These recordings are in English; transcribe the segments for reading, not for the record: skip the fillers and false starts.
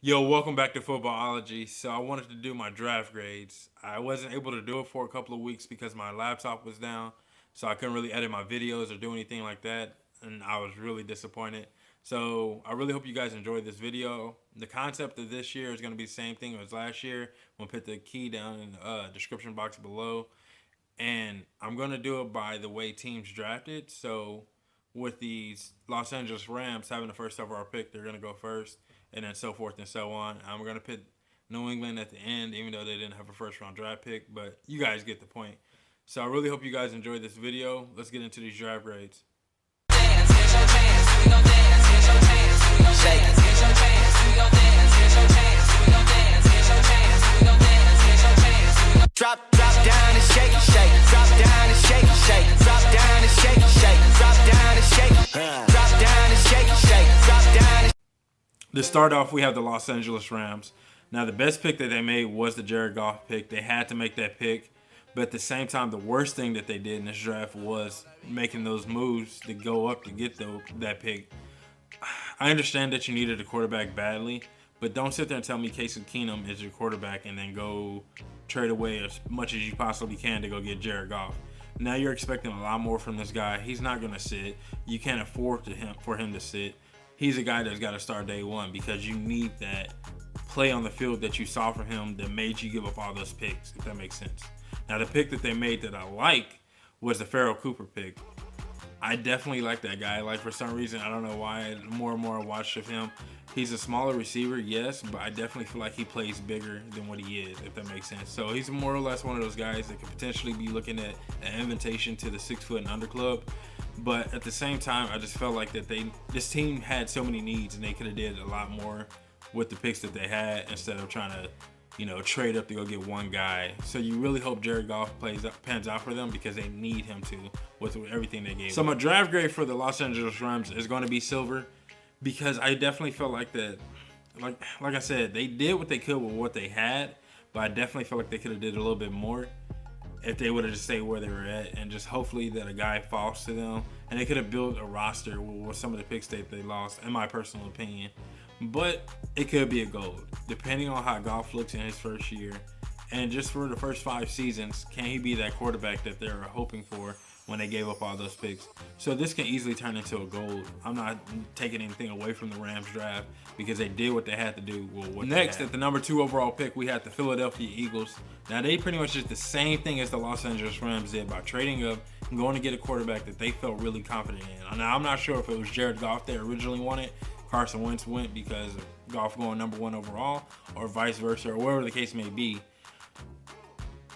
Yo, welcome back to Footballology. So I wanted to do my draft grades. I wasn't able to do it for a couple of weeks because my laptop was down, so I couldn't really edit my videos or do anything like that, and I was really disappointed. So I really hope you guys enjoyed this video. The concept of this year is going to be the same thing as last year. I'm going to put the key down in the description box below, and I'm going to do it by the way teams drafted. So with these Los Angeles Rams having the first overall pick, they're going to go first, and then so forth and so on. I'm going to put New England at the end, even though they didn't have a first round draft pick, but you guys get the point. So I really hope you guys enjoyed this video. Let's get into these draft grades. Drop down and shake it, shake. Drop down and shake it, shake. Drop down and shake it, shake. Drop down and shake it. Drop down and shake it, shake. Drop down. To start off, we have the Los Angeles Rams. Now, the best pick that they made was the Jared Goff pick. They had to make that pick. But at the same time, the worst thing that they did in this draft was making those moves to go up to get that pick. I understand that you needed a quarterback badly, but don't sit there and tell me Case Keenum is your quarterback and then go trade away as much as you possibly can to go get Jared Goff. Now you're expecting a lot more from this guy. He's not going to sit. You can't afford for him to sit. He's a guy that's got to start day one because you need that play on the field that you saw from him that made you give up all those picks, if that makes sense. Now, the pick that they made that I like was the Pharaoh Cooper pick. I definitely like that guy. Like, for some reason, I don't know why, more and more I watch of him. He's a smaller receiver, yes, but I definitely feel like he plays bigger than what he is, if that makes sense. So he's more or less one of those guys that could potentially be looking at an invitation to the 6 foot and under club. But at the same time, I just felt like that this team had so many needs and they could have did a lot more with the picks that they had instead of trying to, trade up to go get one guy. So you really hope Jared Goff pans out for them because they need him to with everything they gave. So my draft grade for the Los Angeles Rams is going to be silver because I definitely felt like that. Like I said, they did what they could with what they had, but I definitely feel like they could have did a little bit more if they would have just stayed where they were at and just hopefully that a guy falls to them and they could have built a roster with some of the picks that they lost, in my personal opinion. But it could be a gold, depending on how Goff looks in his first year. And just for the first 5 seasons, can he be that quarterback that they were hoping for when they gave up all those picks? So this can easily turn into a gold. I'm not taking anything away from the Rams draft because they did what they had to do. Next, at the number 2 overall pick, we had the Philadelphia Eagles. Now, they pretty much did the same thing as the Los Angeles Rams did by trading up and going to get a quarterback that they felt really confident in. Now, I'm not sure if it was Jared Goff they originally wanted. Carson Wentz went because of Goff going number 1 overall, or vice versa, or whatever the case may be.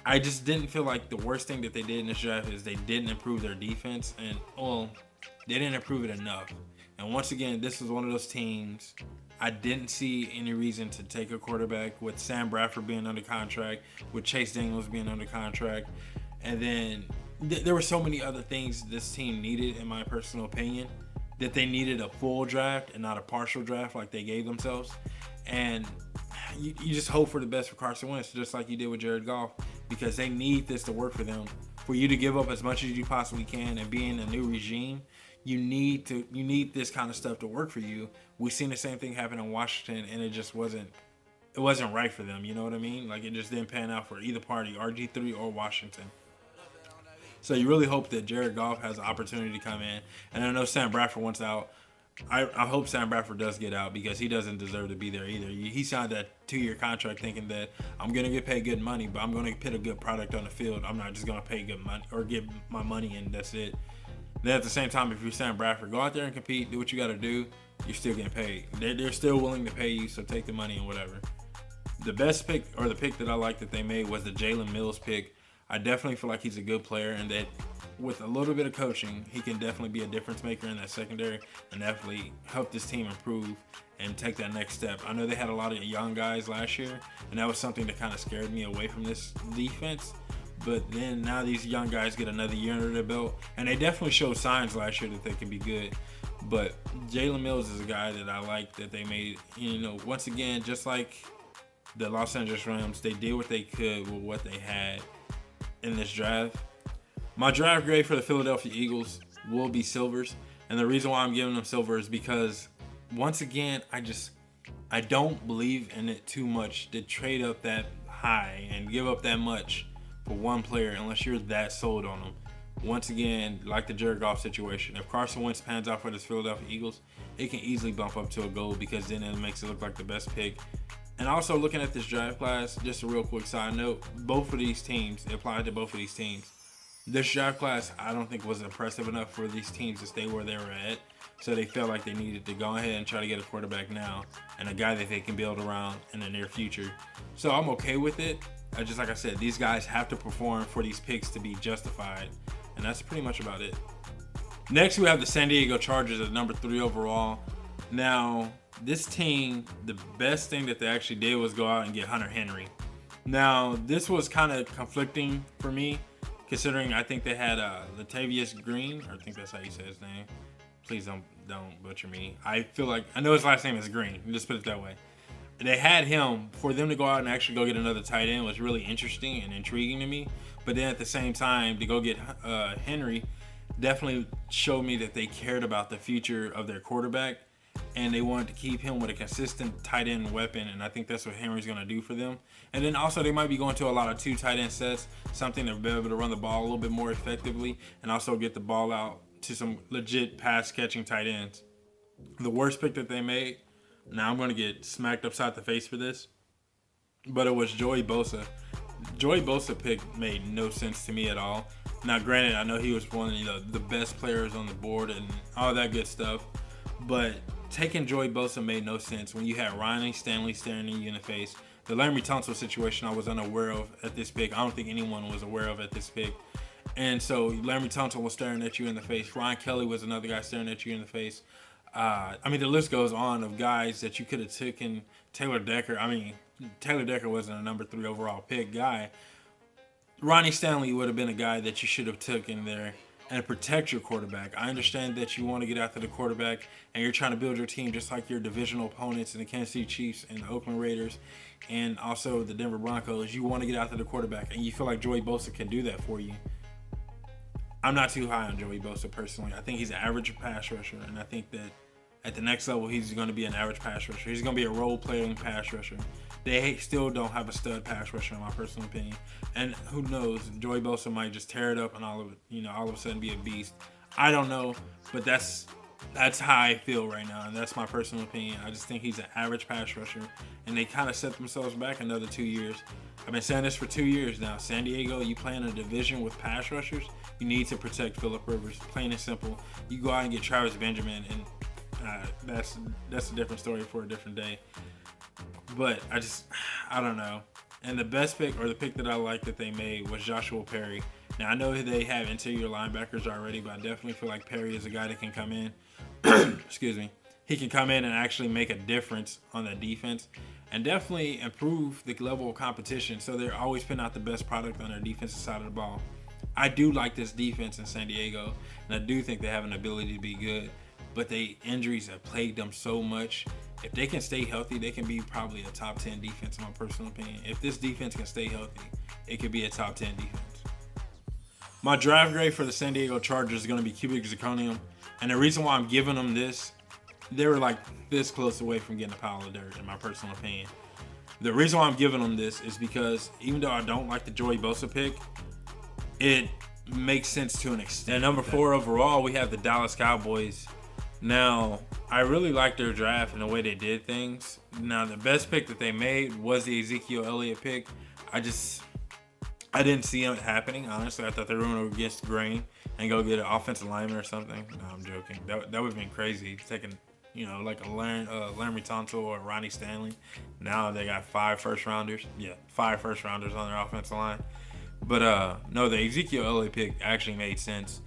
I just didn't feel like the worst thing that they did in this draft is they didn't improve their defense, and they didn't improve it enough. And once again, this was one of those teams I didn't see any reason to take a quarterback with Sam Bradford being under contract, with Chase Daniels being under contract, and then there were so many other things this team needed, in my personal opinion, that they needed a full draft and not a partial draft like they gave themselves. And you just hope for the best for Carson Wentz, just like you did with Jared Goff, because they need this to work for them. For you to give up as much as you possibly can and be in a new regime, you need this kind of stuff to work for you. We've seen the same thing happen in Washington, and it just wasn't right for them. You know what I mean? Like, it just didn't pan out for either party, RG3 or Washington. So you really hope that Jared Goff has an opportunity to come in. And I know Sam Bradford wants out. I hope Sam Bradford does get out because he doesn't deserve to be there either. He signed that 2-year contract thinking that I'm going to get paid good money, but I'm going to put a good product on the field. I'm not just going to pay good money or get my money and that's it. Then at the same time, if you're Sam Bradford, go out there and compete, do what you got to do. You're still getting paid. They're still willing to pay you, so take the money and whatever. The best pick, or the pick that I like that they made, was the Jalen Mills pick. I definitely feel like he's a good player and that with a little bit of coaching, he can definitely be a difference maker in that secondary and definitely help this team improve and take that next step. I know they had a lot of young guys last year, and that was something that kind of scared me away from this defense. But then now these young guys get another year under their belt, and they definitely showed signs last year that they can be good. But Jalen Mills is a guy that I like that they made. Once again, just like the Los Angeles Rams, they did what they could with what they had in this draft. My draft grade for the Philadelphia Eagles will be silvers, and the reason why I'm giving them silver is because once again I don't believe in it too much to trade up that high and give up that much for one player unless you're that sold on them. Once again, like the Jared Goff situation, if Carson Wentz pans out for the Philadelphia Eagles, it can easily bump up to a gold because then it makes it look like the best pick. And also looking at this draft class, just a real quick side note, both of these teams, it applied to both of these teams. This draft class, I don't think was impressive enough for these teams to stay where they were at. So they felt like they needed to go ahead and try to get a quarterback now and a guy that they can build around in the near future. So I'm okay with it. Just like I said, these guys have to perform for these picks to be justified. And that's pretty much about it. Next, we have the San Diego Chargers at number 3 overall. Now, this team, the best thing that they actually did was go out and get Hunter Henry. Now, this was kind of conflicting for me, considering I think they had Latavius Green, or I think that's how you say his name. Please don't butcher me. I know his last name is Green. Just put it that way. They had him. For them to go out and actually go get another tight end was really interesting and intriguing to me. But then at the same time, to go get Henry definitely showed me that they cared about the future of their quarterback. And they wanted to keep him with a consistent tight end weapon. And I think that's what Henry's going to do for them. And then also they might be going to a lot of 2 tight end sets. Something to be able to run the ball a little bit more effectively. And also get the ball out to some legit pass catching tight ends. The worst pick that they made, now I'm going to get smacked upside the face for this, but it was Joey Bosa. Joey Bosa pick made no sense to me at all. Now granted, I know he was one of the best players on the board and all that good stuff, but taking Joey Bosa made no sense when you had Ronnie Stanley staring you in the face. The Landry Tunsil situation I was unaware of at this pick. I don't think anyone was aware of at this pick. And so Landry Tunsil was staring at you in the face. Ryan Kelly was another guy staring at you in the face. The list goes on of guys that you could have taken. Taylor Decker. Taylor Decker wasn't a number 3 overall pick guy. Ronnie Stanley would have been a guy that you should have taken there and protect your quarterback. I understand that you want to get after the quarterback and you're trying to build your team just like your divisional opponents in the Kansas City Chiefs and the Oakland Raiders and also the Denver Broncos. You want to get after the quarterback and you feel like Joey Bosa can do that for you. I'm not too high on Joey Bosa personally. I think he's an average pass rusher, and I think that at the next level, he's going to be an average pass rusher. He's going to be a role-playing pass rusher. They still don't have a stud pass rusher, in my personal opinion. And who knows? Joey Bosa might just tear it up and all of a sudden be a beast. I don't know, but that's how I feel right now, and that's my personal opinion. I just think he's an average pass rusher, and they kind of set themselves back another 2 years. I've been saying this for 2 years now. San Diego, you play in a division with pass rushers, you need to protect Phillip Rivers. Plain and simple. You go out and get Travis Benjamin, and that's a different story for a different day. But I don't know. And the best pick, or the pick that I like that they made, was Joshua Perry. Now, I know they have interior linebackers already, but I definitely feel like Perry is a guy that can come in. Excuse me. He can come in and actually make a difference on that defense and definitely improve the level of competition so they're always putting out the best product on their defensive side of the ball. I do like this defense in San Diego, and I do think they have an ability to be good, but injuries have plagued them so much. If they can stay healthy, they can be probably a top 10 defense in my personal opinion. If this defense can stay healthy, it could be a top 10 defense. My draft grade for the San Diego Chargers is going to be cubic zirconium, and the reason why I'm giving them this, they were like this close away from getting a pile of dirt in my personal opinion. The reason why I'm giving them this is because even though I don't like the Joey Bosa pick, it makes sense to an extent. At number 4 overall, we have the Dallas Cowboys. Now, I really like their draft and the way they did things. Now, the best pick that they made was the Ezekiel Elliott pick. I didn't see it happening, honestly. I thought they were going to go against the grain and go get an offensive lineman or something. No, I'm joking. That would have been crazy. Taking, like a Landry Tunsil or Ronnie Stanley. Now they got 5 first-rounders. Yeah, 5 first-rounders on their offensive line. But, no, the Ezekiel Elliott pick actually made sense.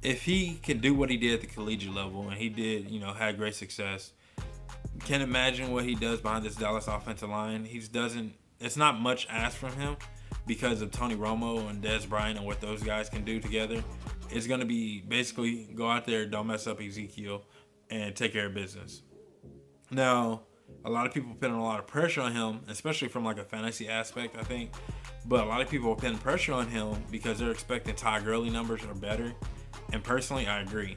If he can do what he did at the collegiate level, and he did, had great success, can't imagine what he does behind this Dallas offensive line. It's not much asked from him because of Tony Romo and Dez Bryant and what those guys can do together. It's going to be basically go out there, don't mess up Ezekiel, and take care of business. Now, a lot of people putting a lot of pressure on him, especially from like a fantasy aspect, I think. But a lot of people are putting pressure on him because they're expecting Todd Gurley numbers or better. And personally, I agree.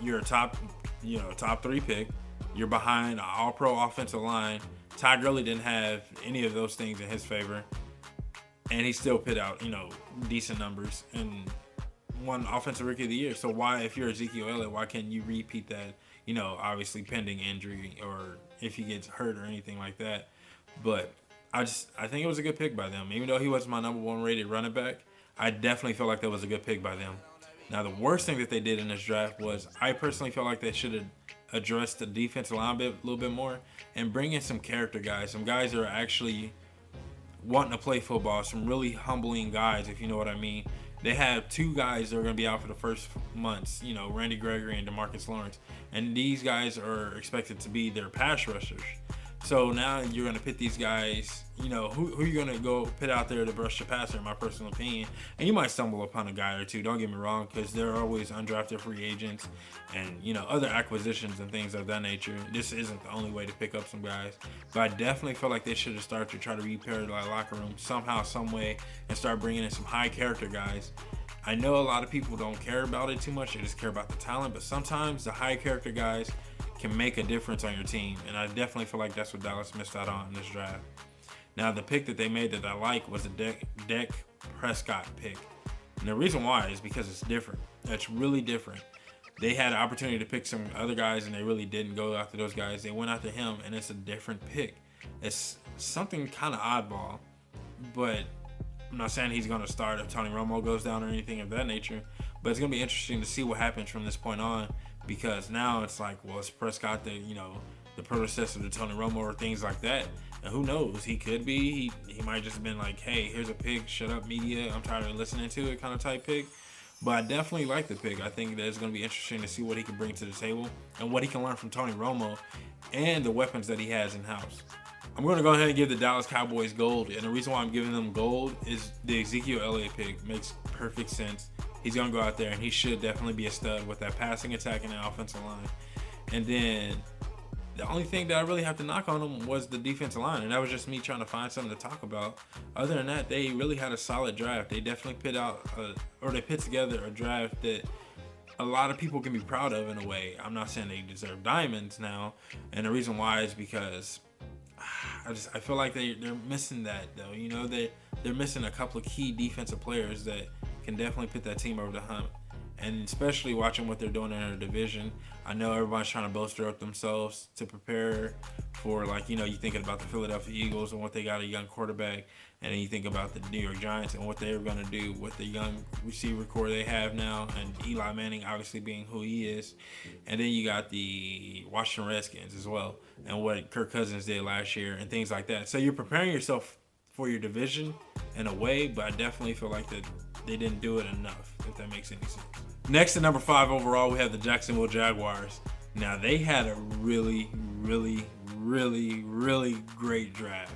You're a top 3 pick. You're behind an all-pro offensive line. Todd Gurley didn't have any of those things in his favor, and he still put out, decent numbers and won Offensive Rookie of the Year. So why, if you're Ezekiel Elliott, why can't you repeat that? Obviously pending injury or if he gets hurt or anything like that. But I think it was a good pick by them. Even though he was my number 1 rated running back, I definitely feel like that was a good pick by them. Now, the worst thing that they did in this draft was I personally felt like they should have addressed the defensive line a little bit more and bring in some character guys, some guys that are actually wanting to play football, some really humbling guys, if you know what I mean. They have 2 guys that are going to be out for the first months, Randy Gregory and DeMarcus Lawrence. And these guys are expected to be their pass rushers. So now you're going to pit these guys, who are you going to go put out there to rush the passer, in my personal opinion. And you might stumble upon a guy or two, don't get me wrong, because there are always undrafted free agents and, other acquisitions and things of that nature. This isn't the only way to pick up some guys. But I definitely feel like they should have started to try to repair the locker room somehow, some way, and start bringing in some high character guys. I know a lot of people don't care about it too much. They just care about the talent. But sometimes the high character guys can make a difference on your team. And I definitely feel like that's what Dallas missed out on in this draft. Now, the pick that they made that I like was the Dak Prescott pick. And the reason why is because it's different. That's really different. They had an opportunity to pick some other guys, and they really didn't go after those guys. They went after him, and it's a different pick. It's something kind of oddball, but I'm not saying he's going to start if Tony Romo goes down or anything of that nature. But it's going to be interesting to see what happens from this point on, because now it's like, well, it's Prescott the predecessor to Tony Romo or things like that. And who knows? He could be. He might just have been like, hey, here's a pick. Shut up, media. I'm tired of listening to it kind of type pick. But I definitely like the pick. I think that it's going to be interesting to see what he can bring to the table and what he can learn from Tony Romo and the weapons that he has in-house. I'm going to go ahead and give the Dallas Cowboys gold. And the reason why I'm giving them gold is the Ezekiel Elliott pick makes perfect sense. He's going to go out there, and he should definitely be a stud with that passing attack and the offensive line. And then the only thing that I really have to knock on them was the defensive line, and that was just me trying to find something to talk about. Other than that, they really had a solid draft. They definitely put together a draft that a lot of people can be proud of in a way. I'm not saying they deserve diamonds now, and the reason why is because I feel like they're missing that though. They're missing a couple of key defensive players that can definitely put that team over the hump. And especially watching what they're doing in their division. I know everybody's trying to bolster up themselves to prepare for, you thinking about the Philadelphia Eagles and what they got a young quarterback. And then you think about the New York Giants and what they're going to do with the young receiver core they have now. And Eli Manning obviously being who he is. And then you got the Washington Redskins as well. And what Kirk Cousins did last year and things like that. So you're preparing yourself for your division in a way. But I definitely feel like that they didn't do it enough, if that makes any sense. Next, at number 5 overall, we have the Jacksonville Jaguars. Now, they had a really, really, really, really great draft.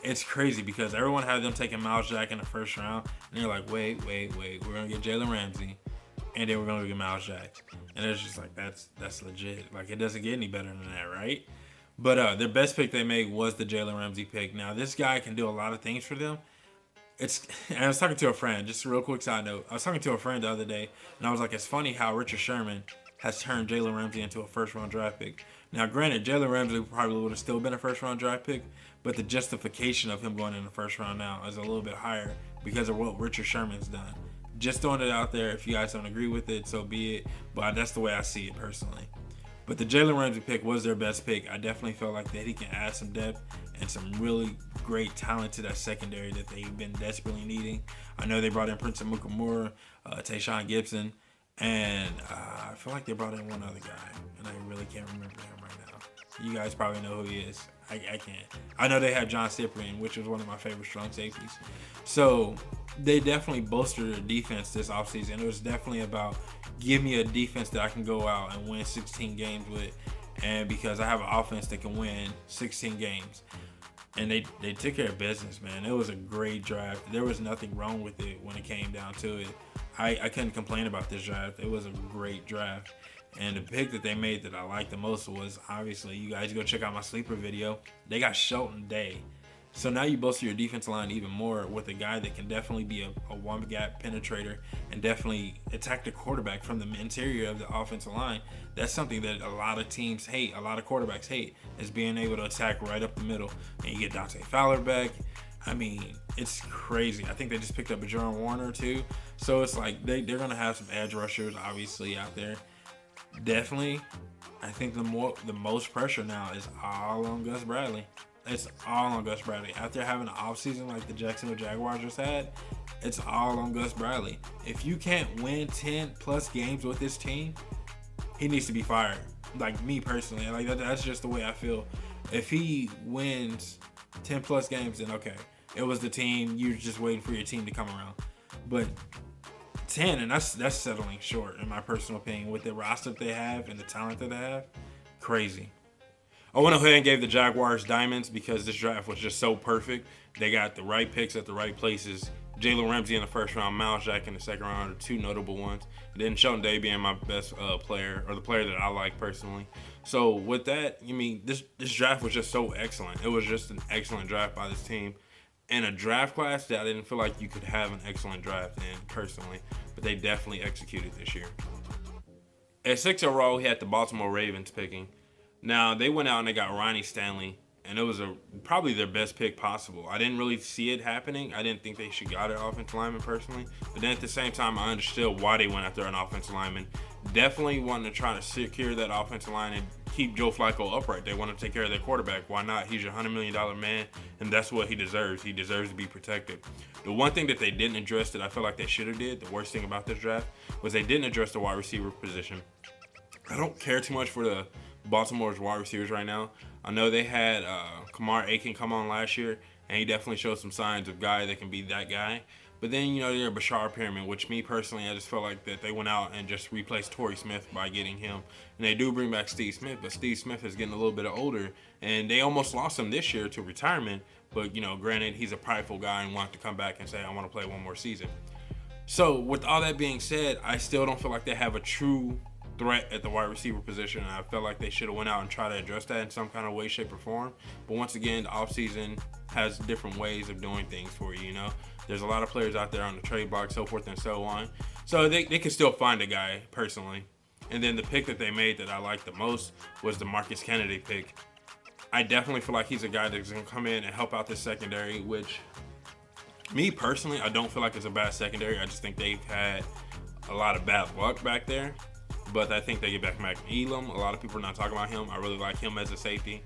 It's crazy because everyone had them taking Miles Jack in the first round, and they're like, wait, we're going to get Jalen Ramsey, and then we're going to get Miles Jack. And it's just like, that's legit. Like, it doesn't get any better than that, right? But their best pick they made was the Jalen Ramsey pick. Now, this guy can do a lot of things for them. And I was talking to a friend, just a real quick side note. I was talking to a friend the other day, and I was like, it's funny how Richard Sherman has turned Jalen Ramsey into a first-round draft pick. Now, granted, Jalen Ramsey probably would have still been a first-round draft pick, but the justification of him going in the first round now is a little bit higher because of what Richard Sherman's done. Just throwing it out there. If you guys don't agree with it, so be it. But that's the way I see it personally. But the Jalen Ramsey pick was their best pick. I definitely felt like that he can add some depth and some really great talent to that secondary that they've been desperately needing. I know they brought in Prince Amukamara, Tayshaun Gibson, and I feel like they brought in one other guy, and I really can't remember him right now. You guys probably know who he is. I can't. I know they have John Cyprien, which was one of my favorite strong safeties. So they definitely bolstered their defense this offseason. It was definitely about give me a defense that I can go out and win 16 games with, and because I have an offense that can win 16 games. And they took care of business, man. It was a great draft. There was nothing wrong with it when it came down to it. I couldn't complain about this draft. It was a great draft. And the pick that they made that I liked the most was, obviously, you guys go check out my sleeper video. They got Shelton Day. So now you bolster your defense line even more with a guy that can definitely be a one-gap penetrator and definitely attack the quarterback from the interior of the offensive line. That's something that a lot of teams hate, a lot of quarterbacks hate, is being able to attack right up the middle. And you get Dante Fowler back. I mean, it's crazy. I think they just picked up a Jerome Warner too. So it's like they're going to have some edge rushers obviously out there. Definitely, I think the most pressure now is all on Gus Bradley. It's all on Gus Bradley. After having an offseason like the Jacksonville Jaguars just had, it's all on Gus Bradley. If you can't win 10-plus games with this team, he needs to be fired. Like me personally, like that's just the way I feel. If he wins 10-plus games, then okay, it was the team. You're just waiting for your team to come around. But 10, and that's settling short in my personal opinion with the roster that they have and the talent that they have. Crazy. I went ahead and gave the Jaguars Diamonds because this draft was just so perfect. They got the right picks at the right places. Jalen Ramsey in the first round, Miles Jack in the second round are two notable ones. And then Sheldon Day being my best player, or the player that I like personally. So with that, I mean, this draft was just so excellent. It was just an excellent draft by this team. And a draft class that I didn't feel like you could have an excellent draft in personally. But they definitely executed this year. At 6 overall, we had the Baltimore Ravens picking. Now, they went out and they got Ronnie Stanley, and it was probably their best pick possible. I didn't really see it happening. I didn't think they should got an offensive lineman personally. But then at the same time, I understood why they went after an offensive lineman. Definitely wanting to try to secure that offensive line and keep Joe Flacco upright. They want to take care of their quarterback. Why not? He's your $100 million man, and that's what he deserves. He deserves to be protected. The one thing that they didn't address that I feel like they should have did, the worst thing about this draft, was they didn't address the wide receiver position. I don't care too much for the Baltimore's wide receivers right now. I know they had Kamar Aiken come on last year, and he definitely showed some signs of guy that can be that guy. But then, you know, they're Bashar Perriman, which me personally, I just felt like that they went out and just replaced Torrey Smith by getting him. And they do bring back Steve Smith, but Steve Smith is getting a little bit older, and they almost lost him this year to retirement. But, you know, granted, he's a prideful guy and wanted to come back and say, I want to play one more season. So with all that being said, I still don't feel like they have a true threat at the wide receiver position. I felt like they should have went out and tried to address that in some kind of way, shape, or form. But once again, the offseason has different ways of doing things for you, you know. There's a lot of players out there on the trade block, so forth and so on. So they can still find a guy, personally. And then the pick that they made that I liked the most was the Marcus Kennedy pick. I definitely feel like he's a guy that's going to come in and help out the secondary, which, me personally, I don't feel like it's a bad secondary. I just think they've had a lot of bad luck back there. But I think they get back Mac Elam. A lot of people are not talking about him. I really like him as a safety.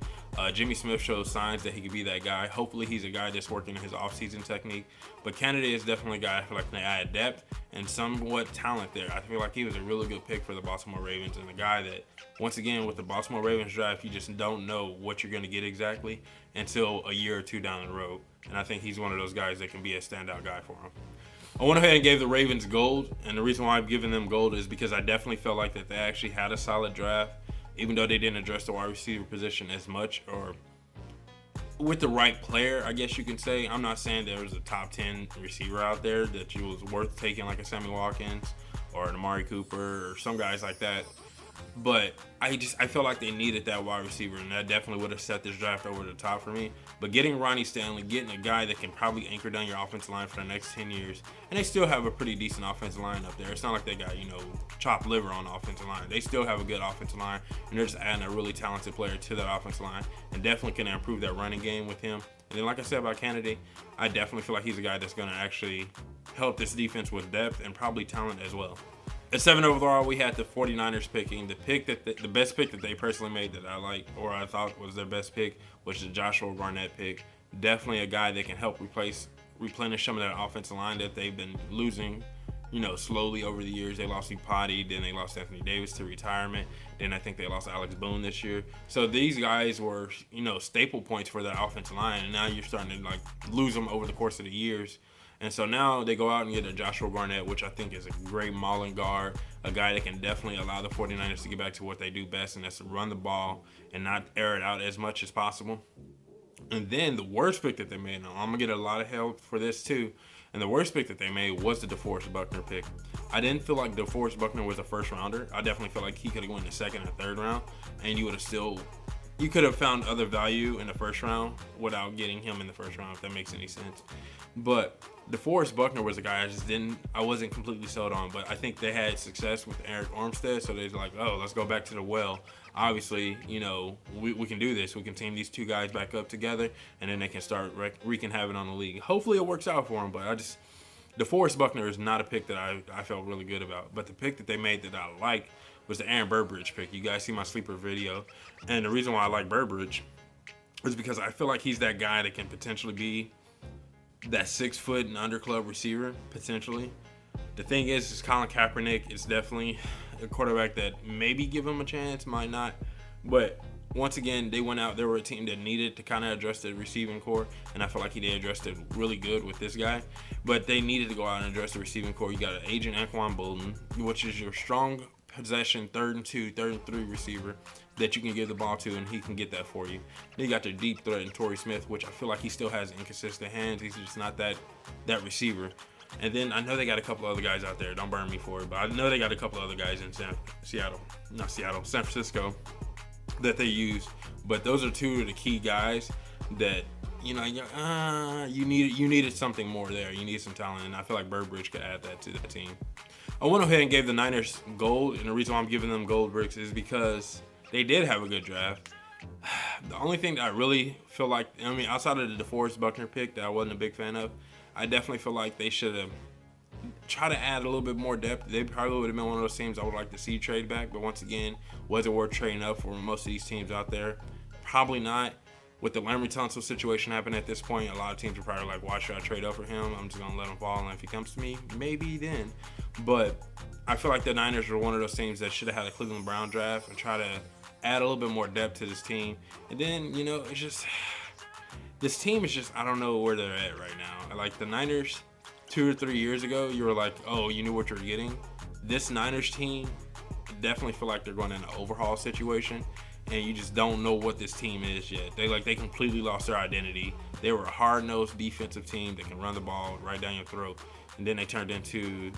Jimmy Smith shows signs that he could be that guy. Hopefully he's a guy that's working on his offseason technique. But Kennedy is definitely a guy I feel like they add depth and somewhat talent there. I feel like he was a really good pick for the Baltimore Ravens, and a guy that, once again, with the Baltimore Ravens draft, you just don't know what you're going to get exactly until a year or two down the road. And I think he's one of those guys that can be a standout guy for him. I went ahead and gave the Ravens gold, and the reason why I've given them gold is because I definitely felt like that they actually had a solid draft, even though they didn't address the wide receiver position as much, or with the right player, I guess you can say. I'm not saying there was a top 10 receiver out there that you was worth taking, like a Sammy Watkins or an Amari Cooper or some guys like that. But I felt like they needed that wide receiver, and that definitely would have set this draft over the top for me. But getting Ronnie Stanley, getting a guy that can probably anchor down your offensive line for the next 10 years, and they still have a pretty decent offensive line up there. It's not like they got, you know, chopped liver on the offensive line. They still have a good offensive line, and they're just adding a really talented player to that offensive line, and definitely can improve that running game with him. And then, like I said about Kennedy, I definitely feel like he's a guy that's going to actually help this defense with depth and probably talent as well. At 7 overall, we had the 49ers picking. The best pick that they personally made that I liked, or I thought was their best pick, was the Joshua Garnett pick. Definitely a guy that can help replenish some of that offensive line that they've been losing, you know, slowly over the years. They lost Ipati, then they lost Anthony Davis to retirement. Then I think they lost Alex Boone this year. So these guys were, you know, staple points for that offensive line, and now you're starting to, like, lose them over the course of the years. And so now they go out and get a Joshua Garnett, which I think is a great mauling guard, a guy that can definitely allow the 49ers to get back to what they do best, and that's to run the ball and not air it out as much as possible. And then the worst pick that they made, now I'm going to get a lot of help for this too, and the worst pick that they made was the DeForest Buckner pick. I didn't feel like DeForest Buckner was a first rounder. I definitely felt like he could have went in the second or third round, and you would have still you could have found other value in the first round without getting him in the first round, if that makes any sense. But DeForest Buckner was a guy I wasn't completely sold on, but I think they had success with Eric Armstead, so they're like, oh, let's go back to the well. Obviously, we can do this. We can team these two guys back up together, and then they can start wreaking havoc on the league. Hopefully it works out for them, but DeForest Buckner is not a pick that I felt really good about. But the pick that they made that I like was the Aaron Burbridge pick. You guys see my sleeper video. And the reason why I like Burbridge is because I feel like he's that guy that can potentially be that 6 foot and under club receiver, potentially. The thing is Colin Kaepernick is definitely a quarterback that maybe give him a chance, might not. But once again, they went out. They were a team that needed to kind of address the receiving core, and I feel like they addressed it really good with this guy. But they needed to go out and address the receiving core. You got an agent Anquan Bolden, which is your strong possession 3rd and 2, 3rd and 3 receiver that you can give the ball to, and he can get that for you. Then you got your deep threat in Torrey Smith, which I feel like he still has inconsistent hands. He's just not that receiver. And then I know they got a couple other guys out there. Don't burn me for it, but I know they got a couple other guys in San Francisco that they use. But those are two of the key guys that you needed something more there. You need some talent, and I feel like Burbridge could add that to the team. I went ahead and gave the Niners gold, and the reason why I'm giving them gold bricks is because they did have a good draft. The only thing that I really feel like, outside of the DeForest Buckner pick that I wasn't a big fan of, I definitely feel like they should have tried to add a little bit more depth. They probably would have been one of those teams I would like to see trade back, but once again, was it worth trading up for most of these teams out there? Probably not. With the Landry Tunsil situation happening at this point, a lot of teams are probably like, why should I trade up for him? I'm just going to let him fall, and if he comes to me, maybe then. But I feel like the Niners were one of those teams that should have had a Cleveland Brown draft and try to add a little bit more depth to this team. And then, it's just, this team is just, I don't know where they're at right now. Like the Niners 2 or 3 years ago, you were like, oh, you knew what you were getting. This Niners team, definitely feel like they're going in an overhaul situation. And you just don't know what this team is yet. They completely lost their identity. They were a hard-nosed defensive team that can run the ball right down your throat. And then they turned into,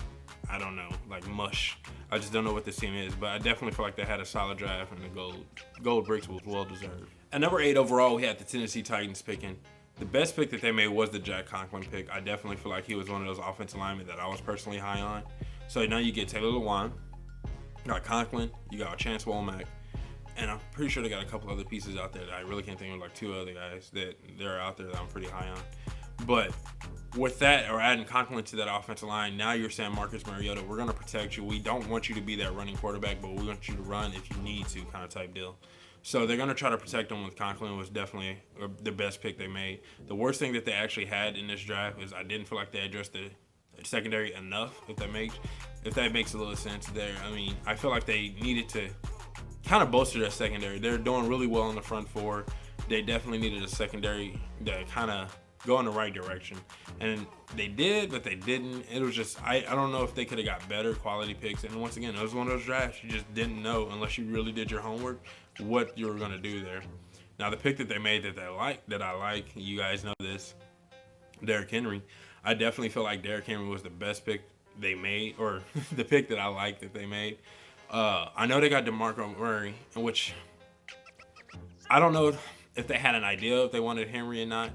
I don't know, like mush. I just don't know what this team is. But I definitely feel like they had a solid draft, and the gold bricks was well-deserved. At number 8 overall, we had the Tennessee Titans picking. The best pick that they made was the Jack Conklin pick. I definitely feel like he was one of those offensive linemen that I was personally high on. So now you get Taylor Lewan, you got Conklin, you got Chance Womack. And I'm pretty sure they got a couple other pieces out there that I really can't think of, like 2 other guys that they're out there that I'm pretty high on. But with that, or adding Conklin to that offensive line, now you're saying, Marcus Mariota, we're going to protect you. We don't want you to be that running quarterback, but we want you to run if you need to, kind of type deal. So they're going to try to protect him with Conklin. Was definitely the best pick they made. The worst thing that they actually had in this draft is I didn't feel like they addressed the secondary enough, if that makes a little sense there. I feel like they needed to kind of bolster their secondary. They're doing really well on the front 4. They definitely needed a secondary that kind of go in the right direction. And they did, but they didn't. It was just, I don't know if they could have got better quality picks. And once again, it was one of those drafts you just didn't know, unless you really did your homework, what you were going to do there. Now, the pick that they made that I like, you guys know this, Derrick Henry. I definitely feel like Derrick Henry was the best pick they made, or the pick that I like that they made. I know they got DeMarco Murray, which I don't know if they had an idea if they wanted Henry or not.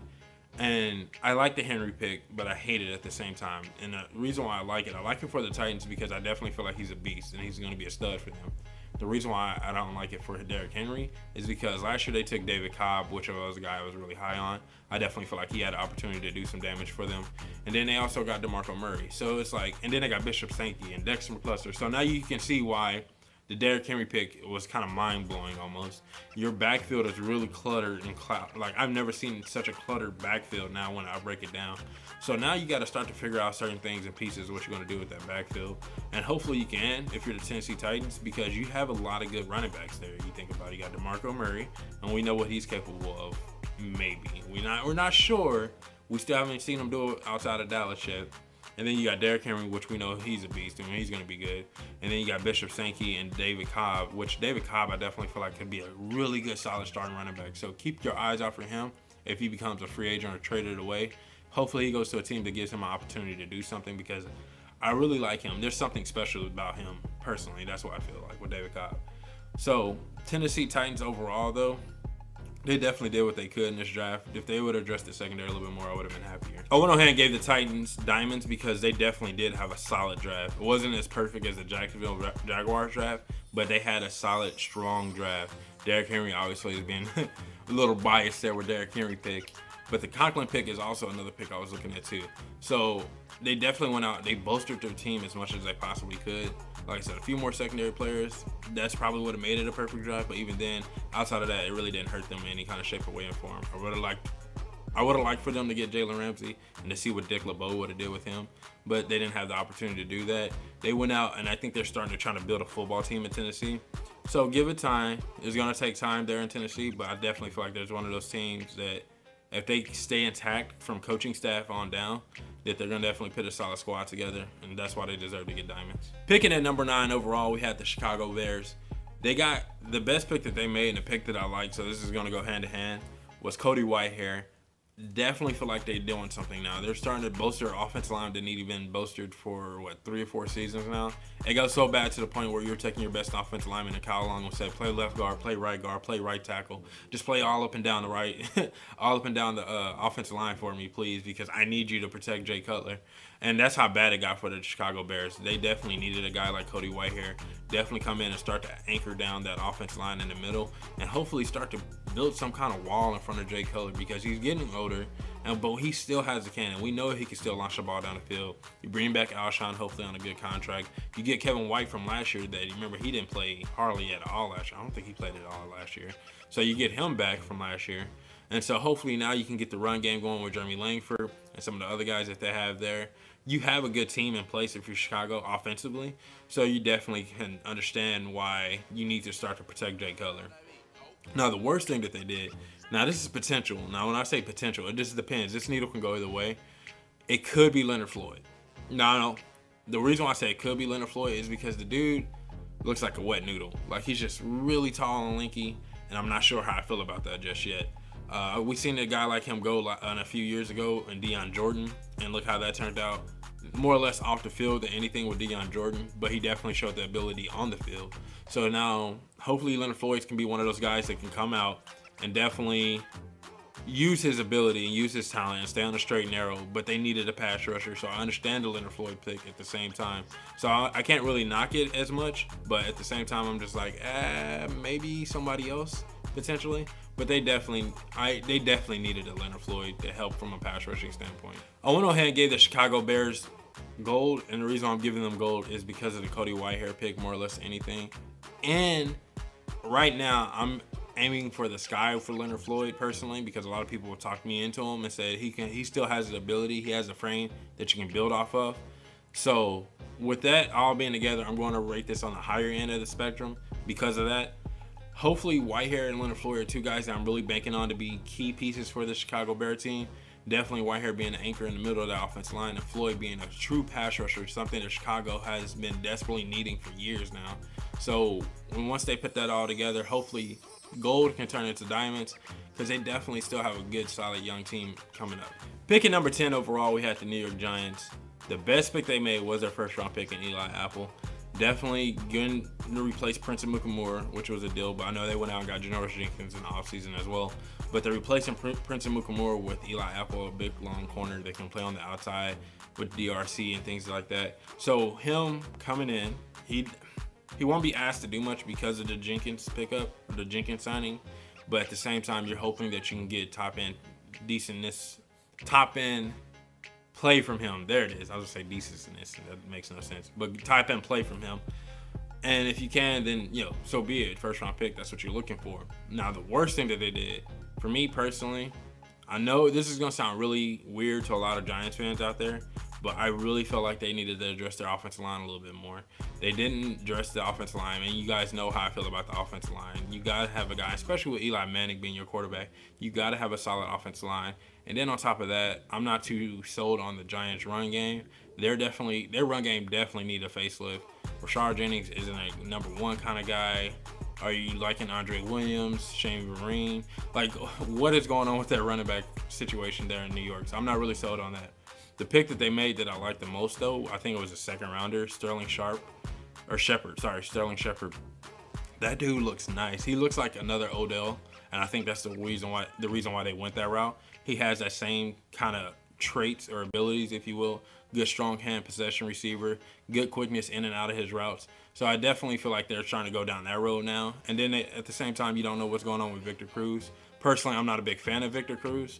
And I like the Henry pick, but I hate it at the same time. And the reason why I like it for the Titans because I definitely feel like he's a beast and he's going to be a stud for them. The reason why I don't like it for Derrick Henry is because last year they took David Cobb, which was a guy I was really high on. I definitely feel like he had an opportunity to do some damage for them. And then they also got DeMarco Murray. So it's like, and then they got Bishop Sankey and Dexter McCluster. So now you can see why the Derrick Henry pick was kind of mind-blowing almost. Your backfield is really cluttered and like I've never seen such a cluttered backfield now when I break it down. So now you got to start to figure out certain things and pieces what you're going to do with that backfield. And hopefully you can if you're the Tennessee Titans because you have a lot of good running backs there. You think about it. You got DeMarco Murray, and we know what he's capable of. Maybe. We're not sure. We still haven't seen him do it outside of Dallas yet. And then you got Derrick Henry, which we know he's a beast, and he's going to be good. And then you got Bishop Sankey and David Cobb, which David Cobb I definitely feel like could be a really good, solid starting running back. So keep your eyes out for him if he becomes a free agent or traded away. Hopefully he goes to a team that gives him an opportunity to do something because I really like him. There's something special about him personally. That's what I feel like with David Cobb. So Tennessee Titans overall, though, They definitely did what they could in this draft. If they would have addressed the secondary a little bit more, I would have been happier. I went ahead and gave the Titans diamonds because they definitely did have a solid draft. It wasn't as perfect as the Jacksonville Jaguars draft, but they had a solid, strong draft. Derrick Henry obviously has been a little biased there with Derrick Henry pick. But the Conklin pick is also another pick I was looking at too. So they definitely went out. They bolstered their team as much as they possibly could. Like I said, a few more secondary players. That's probably what made it a perfect draft. But even then, outside of that, it really didn't hurt them in any kind of shape or way and form. I would have liked for them to get Jalen Ramsey and to see what Dick LeBeau would have did with him. But they didn't have the opportunity to do that. They went out, and I think they're starting to try to build a football team in Tennessee. So give it time. It's going to take time there in Tennessee. But I definitely feel like there's one of those teams that, if they stay intact from coaching staff on down, that they're going to definitely put a solid squad together, and that's why they deserve to get diamonds. Picking at number 9 overall, we had the Chicago Bears. They got the best pick that they made, and the pick that I like, so this is going to go hand in hand, was Cody Whitehair. Definitely feel like they're doing something now. They're starting to bolster their offensive line that need been bolstered for, 3 or 4 seasons now. It got so bad to the point where you're taking your best offensive lineman, and Kyle Long would say, play left guard, play right tackle. Just play all up and down the right, all up and down the offensive line for me, please, because I need you to protect Jay Cutler. And that's how bad it got for the Chicago Bears. They definitely needed a guy like Cody Whitehair. Definitely come in and start to anchor down that offensive line in the middle and hopefully start to build some kind of wall in front of Jay Cutler because he's getting older, but he still has the cannon. We know he can still launch the ball down the field. You bring back Alshon hopefully on a good contract. You get Kevin White from last year that, remember, he didn't play hardly at all last year. I don't think he played at all last year. So you get him back from last year. And so hopefully now you can get the run game going with Jeremy Langford and some of the other guys that they have there. You have a good team in place if you're Chicago offensively, so you definitely can understand why you need to start to protect Jay Cutler. Now, the worst thing that they did, now this is potential. Now, when I say potential, it just depends. This needle can go either way. It could be Leonard Floyd. No. The reason why I say it could be Leonard Floyd is because the dude looks like a wet noodle. Like, he's just really tall and lanky, and I'm not sure how I feel about that just yet. We seen a guy like him go a few years ago in Deion Jordan, and look how that turned out. More or less off the field than anything with Deion Jordan, but he definitely showed the ability on the field. So now, hopefully Leonard Floyd can be one of those guys that can come out and definitely use his ability and use his talent and stay on the straight and narrow, but they needed a pass rusher, so I understand the Leonard Floyd pick at the same time. So I can't really knock it as much, but at the same time, I'm just like, maybe somebody else potentially. But they definitely needed a Leonard Floyd to help from a pass rushing standpoint. I went ahead and gave the Chicago Bears gold, and the reason I'm giving them gold is because of the Cody Whitehair pick, more or less anything. And right now, I'm aiming for the sky for Leonard Floyd personally, because a lot of people have talked me into him and said he still has the ability, he has a frame that you can build off of. So with that all being together, I'm going to rate this on the higher end of the spectrum because of that. Hopefully Whitehair and Leonard Floyd are two guys that I'm really banking on to be key pieces for the Chicago Bear team. Definitely Whitehair being an anchor in the middle of the offensive line and Floyd being a true pass rusher, something that Chicago has been desperately needing for years now. So once they put that all together, hopefully gold can turn into diamonds, because they definitely still have a good, solid young team coming up. Picking number 10 overall, we had the New York Giants. The best pick they made was their first round pick in Eli Apple. Definitely going to replace Prince Amukamara, which was a deal, but I know they went out and got Janoris Jenkins in the offseason as well. But they're replacing Prince Amukamara with Eli Apple, a big, long corner that can play on the outside with DRC and things like that. So him coming in, he won't be asked to do much because of the Jenkins pickup, the Jenkins signing. But at the same time, you're hoping that you can get top-end play from him. There it is. I was going to say decentness. That makes no sense. But top-end play from him. And if you can, then, so be it. First-round pick, that's what you're looking for. Now, the worst thing that they did, for me personally, I know this is going to sound really weird to a lot of Giants fans out there, but I really felt like they needed to address their offensive line a little bit more. They didn't address the offensive line, and you guys know how I feel about the offensive line. You got to have a guy, especially with Eli Manning being your quarterback, you got to have a solid offensive line. And then on top of that, I'm not too sold on the Giants' run game. Their run game definitely need a facelift. Rashard Jennings isn't a number one kind of guy. Are you liking Andre Williams, Shane Vereen? Like, what is going on with that running back situation there in New York? So I'm not really sold on that. The pick that they made that I liked the most, though, I think it was a second rounder, Sterling Shepard. That dude looks nice. He looks like another Odell, and and I think that's the reason why they went that route. He has that same kind of traits or abilities, if you will. Good strong hand possession receiver, good quickness in and out of his routes. So I definitely feel like they're trying to go down that road now. And then at the same time, you don't know what's going on with Victor Cruz. Personally, I'm not a big fan of Victor Cruz.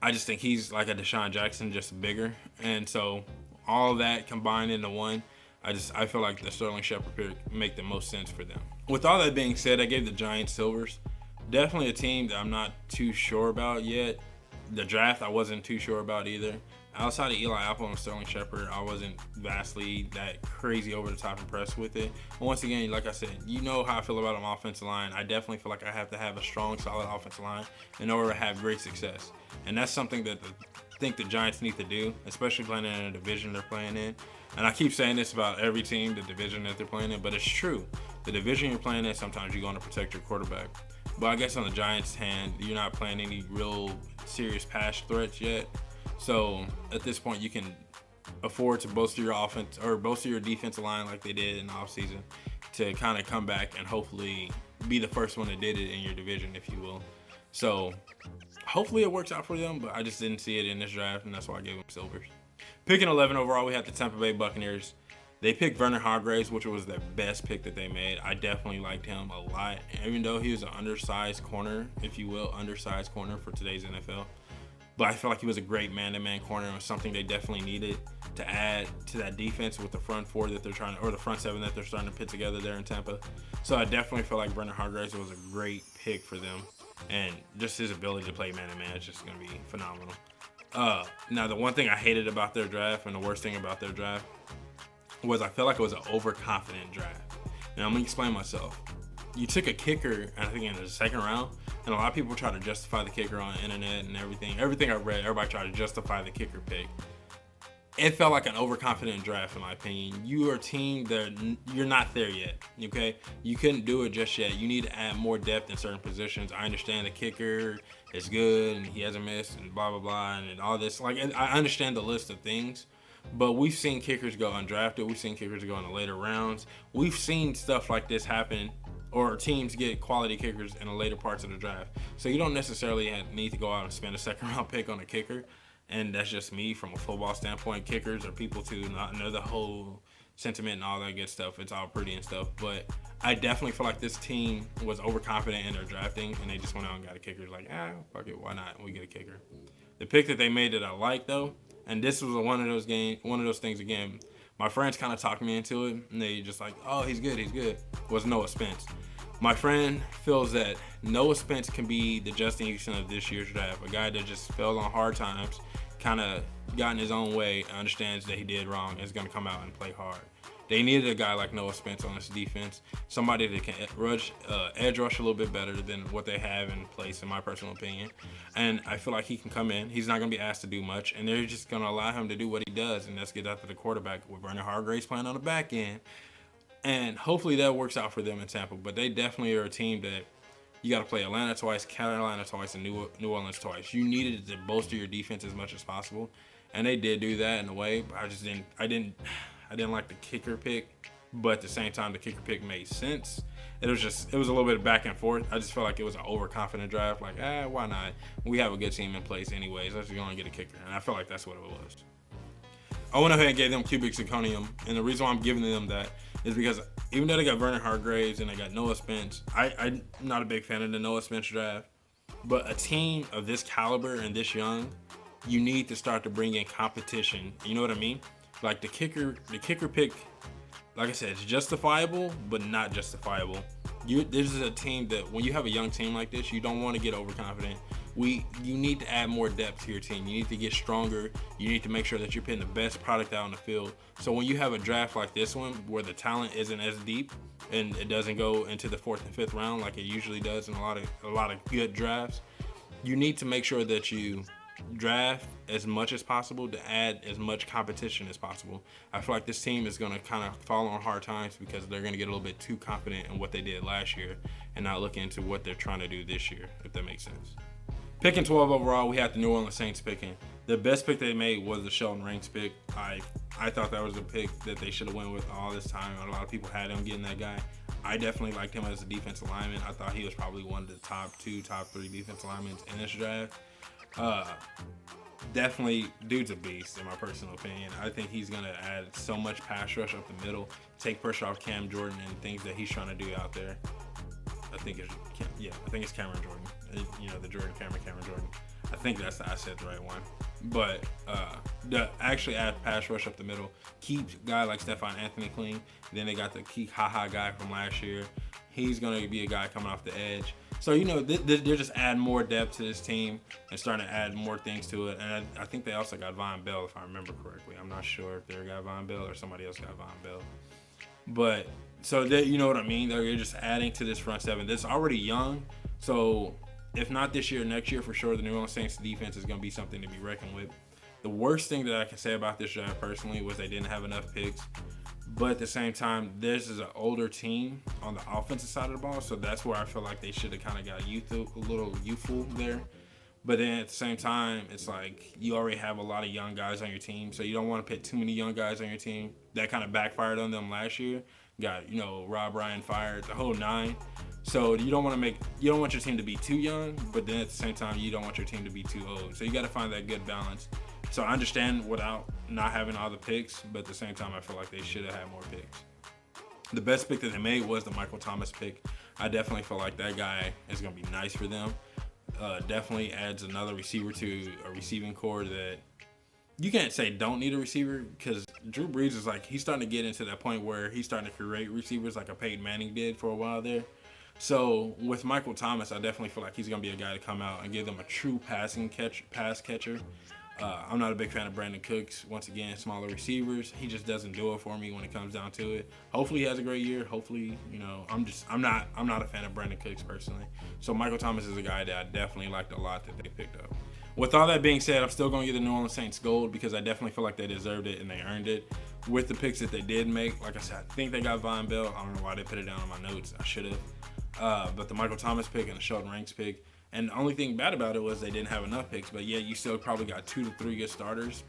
I just think he's like a Deshaun Jackson, just bigger. And so all that combined into one, I feel like the Sterling Shepard pick make the most sense for them. With all that being said, I gave the Giants Silvers. Definitely a team that I'm not too sure about yet. The draft, I wasn't too sure about either. Outside of Eli Apple and Sterling Shepard, I wasn't vastly that crazy over the top impressed with it. But once again, like I said, you know how I feel about an offensive line. I definitely feel like I have to have a strong, solid offensive line in order to have great success. And that's something that I think the Giants need to do, especially playing in a division they're playing in. And I keep saying this about every team, the division that they're playing in, but it's true. The division you're playing in, sometimes you're going to protect your quarterback. But I guess on the Giants' hand, you're not playing any real serious pass threats yet. So at this point, you can afford to bolster your offense or bolster your defensive line like they did in the offseason to kind of come back and hopefully be the first one that did it in your division, if you will. So hopefully it works out for them, but I just didn't see it in this draft, and that's why I gave them Silvers. Picking 11 overall, we had the Tampa Bay Buccaneers. They picked Vernon Hargreaves, which was the best pick that they made. I definitely liked him a lot, even though he was an undersized corner, if you will, undersized corner for today's NFL. But I feel like he was a great man-to-man corner and was something they definitely needed to add to that defense with the front four that they're trying to, or the front seven that they're starting to put together there in Tampa. So I definitely feel like Vernon Hargreaves was a great pick for them. And just his ability to play man-to-man is just going to be phenomenal. Now, the one thing I hated about their draft and the worst thing about their draft was I felt like it was an overconfident draft. And I'm going to explain myself. You took a kicker, I think, in the second round, and a lot of people try to justify the kicker on the internet and everything. Everything I read, everybody tried to justify the kicker pick. It felt like an overconfident draft, in my opinion. You are a team that you're not there yet, okay? You couldn't do it just yet. You need to add more depth in certain positions. I understand the kicker is good and he hasn't missed and blah, blah, blah, and all this. Like, I understand the list of things, but we've seen kickers go undrafted. We've seen kickers go in the later rounds. We've seen stuff like this happen, or teams get quality kickers in the later parts of the draft. So you don't necessarily need to go out and spend a second-round pick on a kicker. And that's just me from a football standpoint. Kickers are people to not know the whole sentiment and all that good stuff. It's all pretty and stuff. But I definitely feel like this team was overconfident in their drafting, and they just went out and got a kicker. Like, fuck it, why not? We get a kicker. The pick that they made that I like, though, and this was one of those things, again, my friends kind of talked me into it, and they just like, oh, he's good, was Noah Spence. My friend feels that Noah Spence can be the Justin Houston of this year's draft, a guy that just fell on hard times, kind of got in his own way, understands that he did wrong, and is going to come out and play hard. They needed a guy like Noah Spence on this defense, somebody that can edge rush a little bit better than what they have in place, in my personal opinion. And I feel like he can come in. He's not going to be asked to do much, and they're just going to allow him to do what he does, and that's get after the quarterback with Vernon Hargreaves playing on the back end. And hopefully that works out for them in Tampa. But they definitely are a team that you got to play Atlanta twice, Carolina twice, and New Orleans twice. You needed to bolster your defense as much as possible, and they did do that in a way. But I didn't like the kicker pick, but at the same time, the kicker pick made sense. It was a little bit of back and forth. I just felt like it was an overconfident draft. Like, why not? We have a good team in place anyways. Let's just go and get a kicker. And I felt like that's what it was. I went ahead and gave them cubic zirconium, and the reason why I'm giving them that is because even though they got Vernon Hargreaves and they got Noah Spence, I'm not a big fan of the Noah Spence draft, but a team of this caliber and this young, you need to start to bring in competition. You know what I mean? Like the kicker pick, like I said, it's justifiable, but not justifiable. This is a team that when you have a young team like this, you don't want to get overconfident. You need to add more depth to your team. You need to get stronger. You need to make sure that you're putting the best product out on the field. So when you have a draft like this one, where the talent isn't as deep and it doesn't go into the 4th and 5th round like it usually does in a lot of good drafts, you need to make sure that you draft as much as possible to add as much competition as possible. I feel like this team is going to kind of fall on hard times because they're going to get a little bit too confident in what they did last year and not look into what they're trying to do this year, if that makes sense. Picking 12 overall, we had the New Orleans Saints picking. The best pick they made was the Sheldon Rankins pick. I I thought that was a pick that they should have went with all this time. A lot of people had him getting that guy. I definitely liked him as a defensive lineman. I thought he was probably one of the top 2, top 3 defensive linemen in this draft. Definitely, dude's a beast in my personal opinion. I think he's going to add so much pass rush up the middle, take pressure off Cam Jordan and things that he's trying to do out there. I think it's Cameron Jordan. The Cameron Jordan. I think that's I said the right one. But to actually add pass rush up the middle, keep a guy like Stephon Anthony clean. Then they got the Keek Ha guy from last year. He's going to be a guy coming off the edge. So, they're just adding more depth to this team and starting to add more things to it. And I think they also got Von Bell, if I remember correctly. I'm not sure if they got Von Bell or somebody else got Von Bell. But, so, you know what I mean? They're just adding to this front seven. That's already young. So, if not this year, next year for sure, the New Orleans Saints defense is going to be something to be reckoned with. The worst thing that I can say about this draft personally was they didn't have enough picks. But at the same time, this is an older team on the offensive side of the ball, so that's where I feel like they should have kind of got a little youthful there. But then at the same time, it's like you already have a lot of young guys on your team, so you don't want to put too many young guys on your team. That kind of backfired on them last year. Got Rob Ryan fired, the whole 9. So you don't want your team to be too young, but then at the same time, you don't want your team to be too old. So you got to find that good balance. So I understand without not having all the picks, but at the same time, I feel like they should have had more picks. The best pick that they made was the Michael Thomas pick. I definitely feel like that guy is going to be nice for them. Definitely adds another receiver to a receiving core that you can't say don't need a receiver, because Drew Brees is he's starting to get into that point where he's starting to create receivers like a Peyton Manning did for a while there. So with Michael Thomas, I definitely feel like he's going to be a guy to come out and give them a true pass catcher. I'm not a big fan of Brandon Cooks. Once again, smaller receivers. He just doesn't do it for me when it comes down to it. Hopefully he has a great year. Hopefully, I'm not a fan of Brandon Cooks personally. So Michael Thomas is a guy that I definitely liked a lot that they picked up. With all that being said, I'm still going to give the New Orleans Saints gold because I definitely feel like they deserved it and they earned it. With the picks that they did make, like I said, I think they got Von Bell. I don't know why they put it down on my notes. I should have. But the Michael Thomas pick and the Sheldon Ranks pick. And the only thing bad about it was they didn't have enough picks, but yeah, you still probably got 2 to 3 good starters.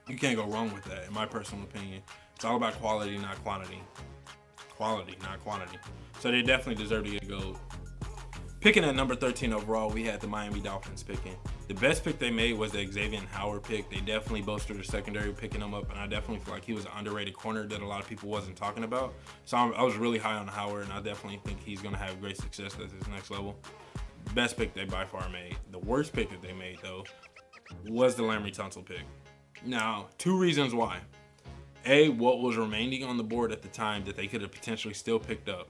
You can't go wrong with that, in my personal opinion. It's all about quality, not quantity. Quality, not quantity. So they definitely deserve to get gold. Picking at number 13 overall, we had the Miami Dolphins picking. The best pick they made was the Xavier Howard pick. They definitely bolstered their secondary picking him up, and I definitely feel like he was an underrated corner that a lot of people wasn't talking about. So I was really high on Howard, and I definitely think he's going to have great success at his next level. Best pick they by far made. The worst pick that they made, though, was the Landry Tunsil pick. Now, 2 reasons why. A, what was remaining on the board at the time that they could have potentially still picked up.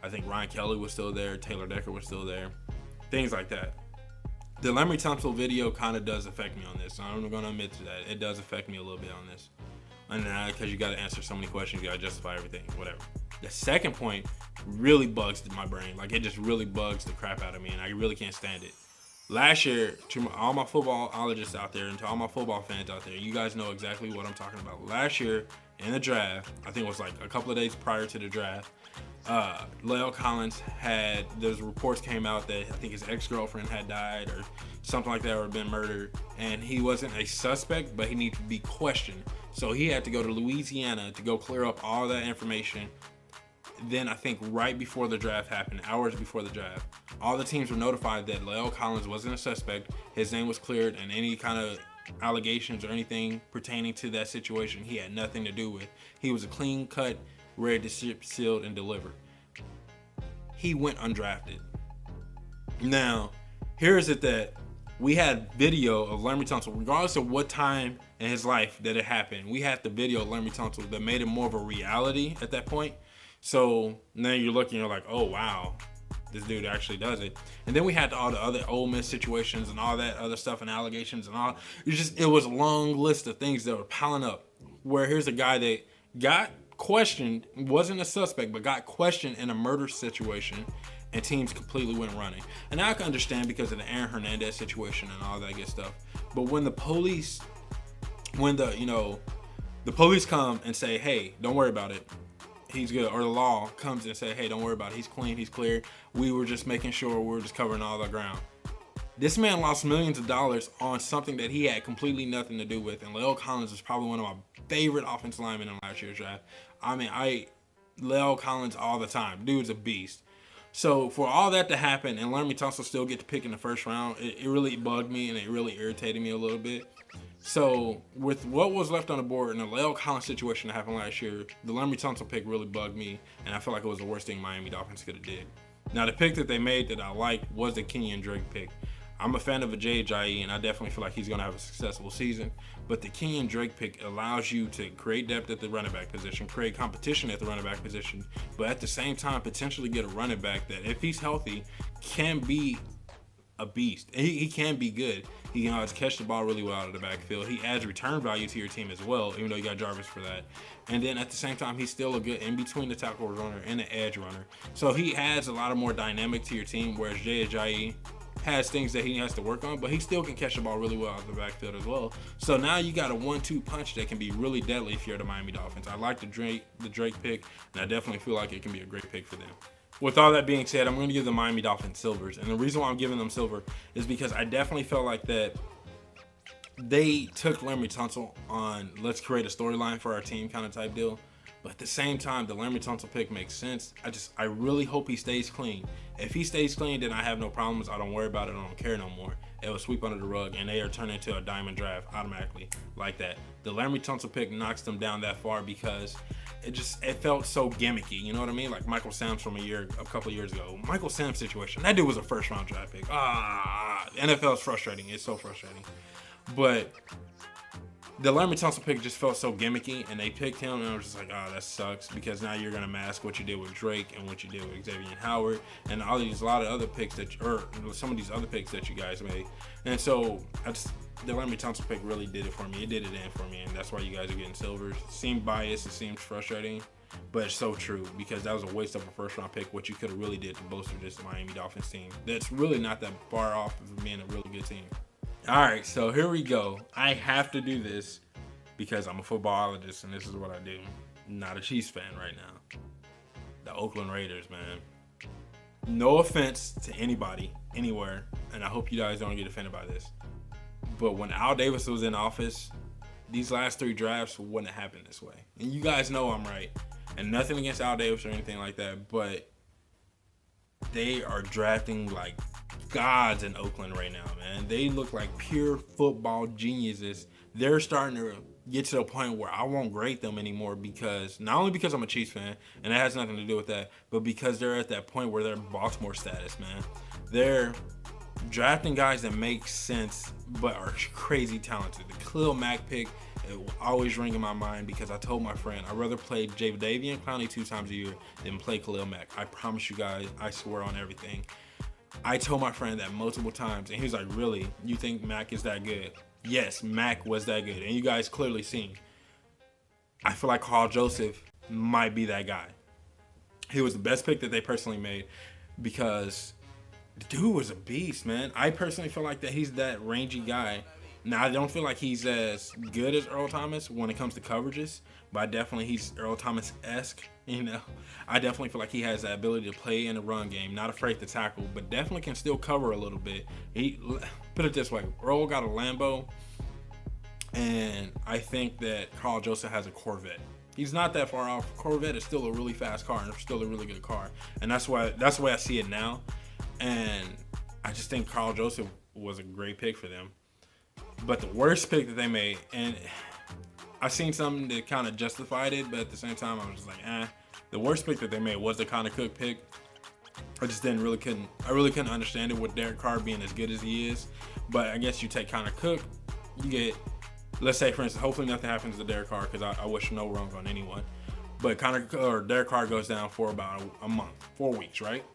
I think Ryan Kelly was still there. Taylor Decker was still there. Things like that. The Landry Tunsil video kind of does affect me on this. I'm going to admit to that. It does affect me a little bit on this. And because you got to answer so many questions, you got to justify everything, whatever. The second point really bugs my brain. It just really bugs the crap out of me, and I really can't stand it. Last year, to all my footballologists out there and to all my football fans out there, you guys know exactly what I'm talking about. Last year, in the draft, I think it was a couple of days prior to the draft, La'el Collins those reports came out that I think his ex-girlfriend had died or something like that, or had been murdered, and he wasn't a suspect, but he needed to be questioned. So he had to go to Louisiana to go clear up all that information. Then I think right before the draft happened, hours before the draft, all the teams were notified that La'el Collins wasn't a suspect. His name was cleared, and any kind of allegations or anything pertaining to that situation he had nothing to do with. He was a clean cut, ready to ship, sealed, and delivered. He went undrafted. Now, here is it that we had video of Landry Tunsil, regardless of what time in his life that it happened. We had the video of Landry Tunsil that made it more of a reality at that point. So now you're looking, you're like, oh, wow, this dude actually does it. And then we had all the other Ole Miss situations and all that other stuff and allegations and all. It was a long list of things that were piling up, where here's a guy that got questioned, wasn't a suspect, but got questioned in a murder situation, and teams completely went running. And I can understand because of the Aaron Hernandez situation and all that good stuff. But when the police come and say, hey, don't worry about it, he's good, or the law comes and say, hey, don't worry about it, he's clean, he's clear, we were just making sure we were just covering all the ground. This man lost millions of dollars on something that he had completely nothing to do with. And La'el Collins is probably one of my favorite offensive linemen in last year's draft. I mean, La'el Collins all the time. Dude's a beast. So for all that to happen and Landry Tunsil still get to pick in the first round, it really bugged me and it really irritated me a little bit. So with what was left on the board in the La'el Collins situation that happened last year, the Landry Tunsil pick really bugged me, and I feel like it was the worst thing Miami Dolphins could have did. Now the pick that they made that I liked was the Kenyon Drake pick. I'm a fan of Ajayi, and I definitely feel like he's going to have a successful season. But the Kenyon Drake pick allows you to create depth at the running back position, create competition at the running back position, but at the same time potentially get a running back that, if he's healthy, can be a beast. He can be good. He can always catch the ball really well out of the backfield. He adds return value to your team as well, even though you got Jarvis for that. And then at the same time, he's still a good in between the tackle runner and the edge runner. So he adds a lot of more dynamic to your team, whereas Ajayi has things that he has to work on, but he still can catch the ball really well out of the backfield as well. So now you got a 1-2 punch that can be really deadly if you're the Miami Dolphins. I like the Drake pick, and I definitely feel like it can be a great pick for them. With all that being said, I'm going to give the Miami Dolphins silvers. And the reason why I'm giving them silver is because I definitely felt like that they took Landry Tunsil on let's create a storyline for our team kind of type deal. But at the same time, the Landry Tunsil pick makes sense. I really hope he stays clean. If he stays clean, then I have no problems. I don't worry about it. I don't care no more. It will sweep under the rug, and they are turning into a diamond draft automatically like that. The Landry Tunsil pick knocks them down that far because it felt so gimmicky. You know what I mean? Like Michael Sam's from a couple years ago. Michael Sam's situation. That dude was a first-round draft pick. NFL is frustrating. It's so frustrating. But the Landry Tunsil pick just felt so gimmicky, and they picked him, and I was just like, that sucks, because now you're going to mask what you did with Drake and what you did with Xavier Howard and a lot of other picks some of these other picks that you guys made. And so the Landry Tunsil pick really did it for me. It did it in for me, and that's why you guys are getting silvers. It seemed biased, it seemed frustrating, but it's so true, because that was a waste of a first-round pick, what you could have really did to bolster this Miami Dolphins team. That's really not that far off of being a really good team. All right, so here we go. I have to do this because I'm a footballologist, and this is what I do. I'm not a Chiefs fan right now. The Oakland Raiders, man. No offense to anybody, anywhere, and I hope you guys don't get offended by this. But when Al Davis was in office, these last 3 drafts wouldn't have happened this way. And you guys know I'm right. And nothing against Al Davis or anything like that, but they are drafting like gods in Oakland right now, man. They look like pure football geniuses. They're starting to get to the point where I won't grade them anymore, because not only because I'm a Chiefs fan, and it has nothing to do with that, but because they're at that point where they're Baltimore status, man. They're drafting guys that make sense but are crazy talented. The Khalil Mack pick, it will always ring in my mind, because I told my friend I'd rather play Jadeveon Clowney 2 times a year than play Khalil Mack. I promise you guys, I swear on everything. I told my friend that multiple times, and he was like, really? You think Mack is that good? Yes, Mack was that good. And you guys clearly seen. I feel like Carl Joseph might be that guy. He was the best pick that they personally made, because the dude was a beast, man. I personally feel like that he's that rangy guy. Now, I don't feel like he's as good as Earl Thomas when it comes to coverages, but he's Earl Thomas-esque, you know. I definitely feel like he has that ability to play in the run game, not afraid to tackle, but definitely can still cover a little bit. Put it this way, Earl got a Lambo, and I think that Carl Joseph has a Corvette. He's not that far off. Corvette is still a really fast car, and still a really good car, and that's the way I see it now. And I just think Carl Joseph was a great pick for them. But the worst pick that they made, and I seen something that kind of justified it, but at the same time, I was just like, The worst pick that they made was the Connor Cook pick. I really couldn't understand it with Derek Carr being as good as he is. But I guess you take Connor Cook, you get, let's say for instance, hopefully nothing happens to Derek Carr, because I wish no wrong on anyone. But Derek Carr goes down for about a month, 4 weeks, right?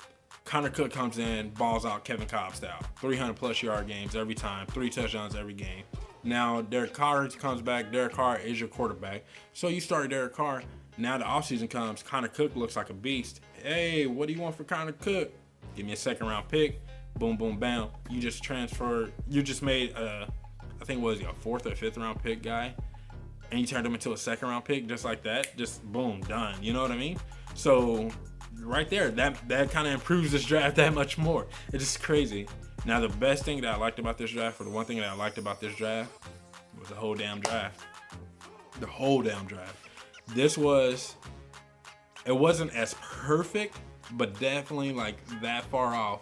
Connor Cook comes in, balls out Kevin Cobb style. 300-plus yard games every time, 3 touchdowns every game. Now, Derek Carr comes back. Derek Carr is your quarterback. So you start Derek Carr. Now the offseason comes. Connor Cook looks like a beast. Hey, what do you want for Connor Cook? Give me a second-round pick. Boom, boom, bam. You just transferred. You just made, I think, what was he, a 4th or 5th-round pick guy? And you turned him into a second-round pick just like that. Just boom, done. You know what I mean? So right there, that kind of improves this draft that much more. It's just crazy. Now, the best thing that I liked about this draft, or the one thing that I liked about this draft, was the whole damn draft. The whole damn draft. It wasn't as perfect, but definitely like that far off.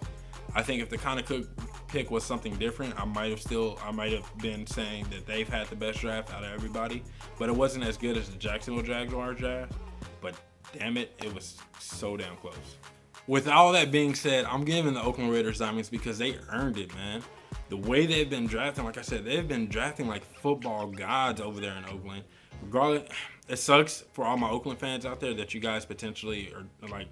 I think if the kind of Cook pick was something different, I might have been saying that they've had the best draft out of everybody, but it wasn't as good as the Jacksonville Jaguars draft. But damn it, it was so damn close. With all that being said, I'm giving the Oakland Raiders Diamonds because they earned it, man. The way they've been drafting, like I said, they've been drafting like football gods over there in Oakland. Regardless, it sucks for all my Oakland fans out there that you guys potentially are like,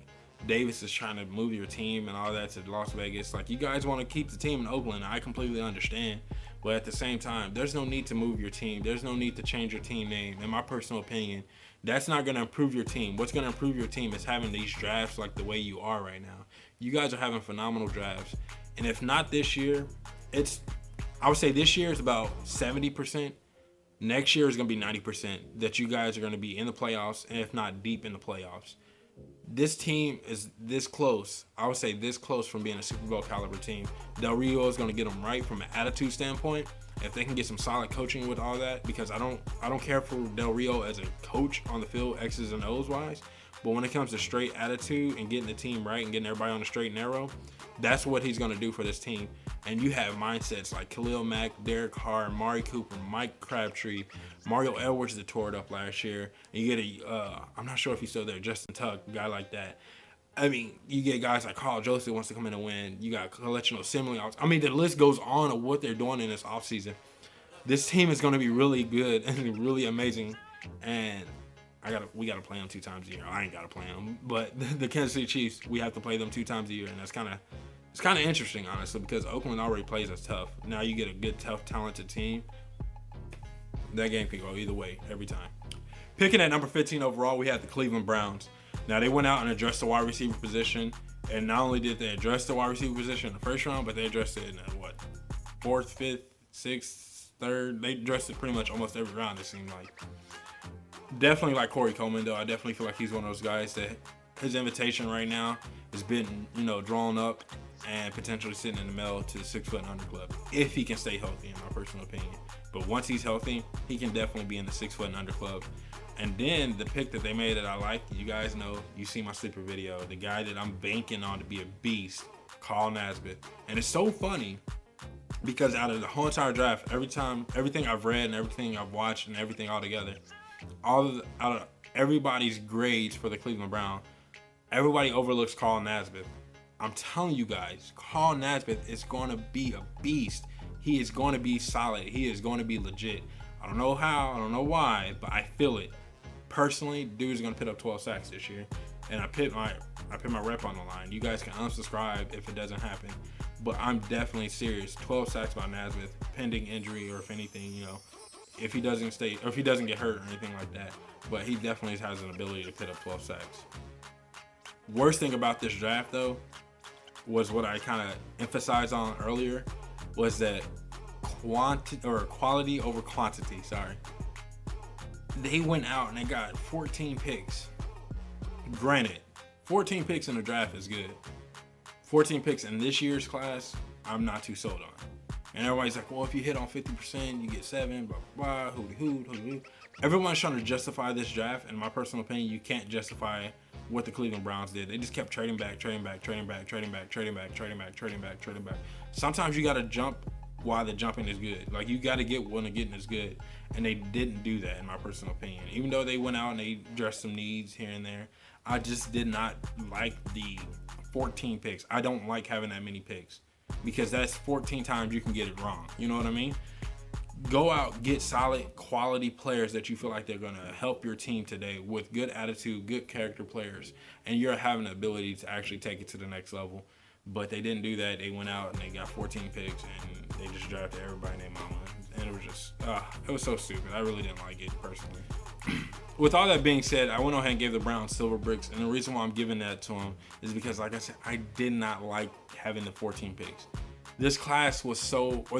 Davis is trying to move your team and all that to Las Vegas. Like, you guys want to keep the team in Oakland. I completely understand. But at the same time, there's no need to move your team. There's no need to change your team name. In my personal opinion, that's not going to improve your team. What's going to improve your team is having these drafts like the way you are right now. You guys are having phenomenal drafts. And if not this year, I would say this year is about 70%. Next year is going to be 90% that you guys are going to be in the playoffs, and if not deep in the playoffs. This team is this close. I would say this close from being a Super Bowl caliber team. Del Rio is going to get them right from an attitude standpoint. If they can get some solid coaching with all that, because I don't care for Del Rio as a coach on the field, X's and O's wise, but when it comes to straight attitude and getting the team right and getting everybody on the straight and narrow, that's what he's going to do for this team. And you have mindsets like Khalil Mack, Derek Carr, Amari Cooper, Mike Crabtree, Mario Edwards that tore it up last year. And you get I'm not sure if he's still there, Justin Tuck, a guy like that. I mean, you get guys like Carl Joseph wants to come in and win. You got collection of similar. I mean, the list goes on of what they're doing in this offseason. This team is going to be really good and really amazing. And we got to play them 2 times a year. I ain't got to play them, but the Kansas City Chiefs, we have to play them 2 times a year, and it's kind of interesting, honestly, because Oakland already plays us tough. Now you get a good, tough, talented team. That game can go either way every time. Picking at number 15 overall, we have the Cleveland Browns. Now they went out and addressed the wide receiver position, and not only did they address the wide receiver position in the first round, but they addressed it in the 4th, 5th, 6th, 3rd. They addressed it pretty much almost every round, it seemed like. Definitely like Cory Thoman, though. I definitely feel like he's one of those guys that his invitation right now has been, drawn up and potentially sitting in the mail to the 6 foot and under club if he can stay healthy, in my personal opinion. But once he's healthy, he can definitely be in the 6 foot and under club. And then the pick that they made that I like, you guys know, you see my sleeper video, the guy that I'm banking on to be a beast, Carl Nassib. And it's so funny because out of the whole entire draft, everything I've read and everything I've watched and everything all together, out of everybody's grades for the Cleveland Browns, everybody overlooks Carl Nassib. I'm telling you guys, Carl Nassib is going to be a beast. He is going to be solid. He is going to be legit. I don't know how, I don't know why, but I feel it. Personally, dude is going to put up 12 sacks this year, and I put my rep on the line. You guys can unsubscribe if it doesn't happen, but I'm definitely serious. 12 sacks by Nassib, pending injury or if anything, if he doesn't get hurt or anything like that. But he definitely has an ability to put up 12 sacks. Worst thing about this draft, though, was what I kind of emphasized on earlier, was that quality over quantity. Sorry. They went out and they got 14 picks. Granted, 14 picks in the draft is good. 14 picks in this year's class, I'm not too sold on. And everybody's like, well, if you hit on 50%, you get 7, blah, blah, blah, hooty. Everyone's trying to justify this draft. In my personal opinion, you can't justify what the Cleveland Browns did. They just kept trading back. Sometimes you got to jump while the jumping is good. Like, you got to get when the getting is good. And they didn't do that, in my personal opinion. Even though they went out and they addressed some needs here and there, I just did not like the 14 picks. I don't like having that many picks because that's 14 times you can get it wrong. You know what I mean? Go out, get solid quality players that you feel like they're going to help your team today with good attitude, good character players, and you're having the ability to actually take it to the next level. But they didn't do that. They went out and they got 14 picks and they just drafted everybody named Mama. And it was just, it was so stupid. I really didn't like it personally. With all that being said, I went ahead and gave the Browns silver bricks. And the reason why I'm giving that to them is because, like I said, I did not like having the 14 picks. This class was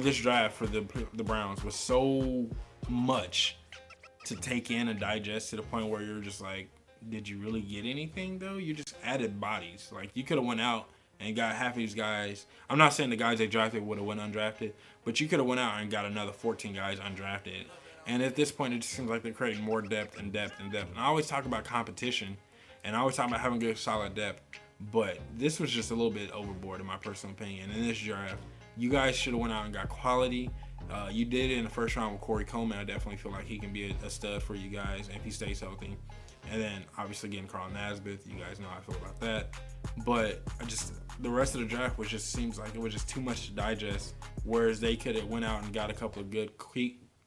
this draft for the Browns was so much to take in and digest to the point where you're just like, did you really get anything though? You just added bodies. Like, you could have went out and got half of these guys. I'm not saying the guys they drafted would have went undrafted, but you could have went out and got another 14 guys undrafted. And at this point, it just seems like they're creating more depth and depth and depth. And I always talk about competition, and I always talk about having good, solid depth. But this was just a little bit overboard, in my personal opinion. In this draft, you guys should have went out and got quality. You did it in the first round with Cory Thoman. I definitely feel like he can be a stud for you guys if he stays healthy. And then obviously getting Carl Nassib, you guys know how I feel about that. But the rest of the draft seems like it was just too much to digest. Whereas they could have went out and got a couple of good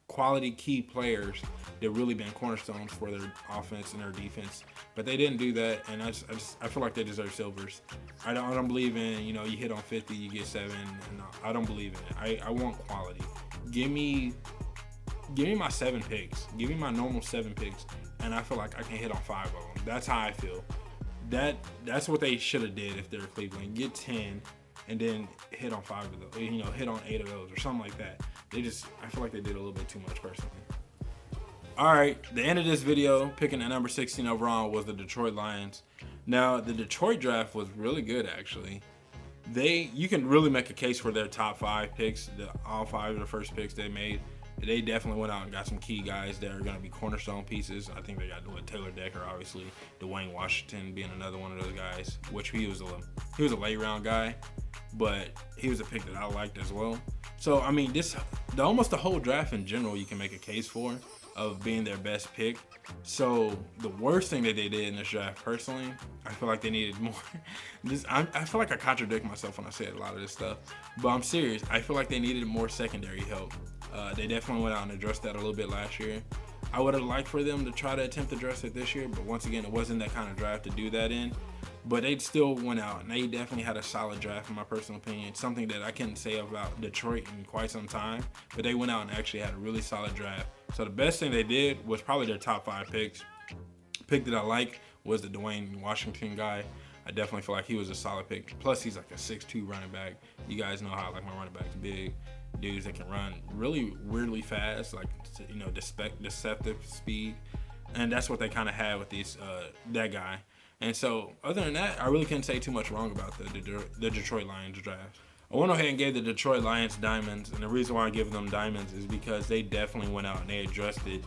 quality key players that really been cornerstones for their offense and their defense. But they didn't do that, and I feel like they deserve silvers. I don't believe in, you hit on 50, you get 7. And I don't believe in it. I want quality. Give me my 7 picks. Give me my normal 7 picks, and I feel like I can hit on 5 of them. That's how I feel. That's what they should have did if they're Cleveland. Get 10, and then hit on 5 of those. Hit on 8 of those or something like that. I feel like they did a little bit too much personally. All right, the end of this video, picking at number 16 overall was the Detroit Lions. Now, the Detroit draft was really good, actually. You can really make a case for their top 5 picks, all 5 of the first picks they made. They definitely went out and got some key guys that are going to be cornerstone pieces. I think they got Taylor Decker, obviously, Dwayne Washington being another one of those guys, which he was a late round guy, but he was a pick that I liked as well. So, I mean, almost the whole draft in general, you can make a case for of being their best pick. So the worst thing that they did in this draft, personally, I feel like they needed more. I feel like I contradict myself when I say a lot of this stuff, but I'm serious. I feel like they needed more secondary help. They definitely went out and addressed that a little bit last year. I would have liked for them to try to attempt to address it this year, but once again, it wasn't that kind of draft to do that in. But they still went out, and they definitely had a solid draft, in my personal opinion. Something that I couldn't say about Detroit in quite some time. But they went out and actually had a really solid draft. So the best thing they did was probably their top 5 picks. Pick that I like was the Dwayne Washington guy. I definitely feel like he was a solid pick. Plus, he's like a 6'2" running back. You guys know how I like my running backs big. Dudes that can run really weirdly fast, like, deceptive speed. And that's what they kind of had with that guy. And so, other than that, I really can't say too much wrong about the Detroit Lions draft. I went ahead and gave the Detroit Lions diamonds, and the reason why I give them diamonds is because they definitely went out and they adjusted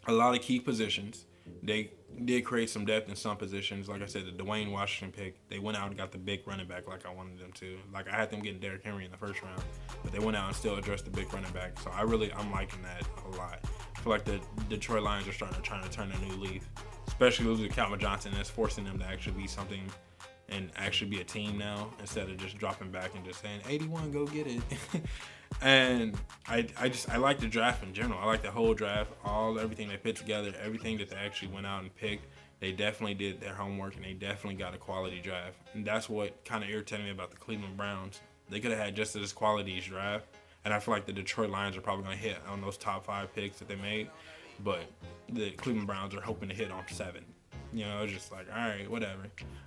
a lot of key positions. They did create some depth in some positions. Like I said, the Dwayne Washington pick, they went out and got the big running back like I wanted them to. Like, I had them getting Derrick Henry in the first round, but they went out and still addressed the big running back. So I'm liking that a lot. I feel like the Detroit Lions are trying to turn a new leaf, especially losing Calvin Johnson. It's forcing them to actually be something and actually be a team now instead of just dropping back and just saying 81, go get it. And I like the draft in general. I like the whole draft, everything they put together, everything that they actually went out and picked. They definitely did their homework, and they definitely got a quality draft. And that's what kind of irritated me about the Cleveland Browns. They could have had just as quality draft, and I feel like the Detroit Lions are probably going to hit on those top 5 picks that they made, but the Cleveland Browns are hoping to hit on 7. It's just like, all right, whatever.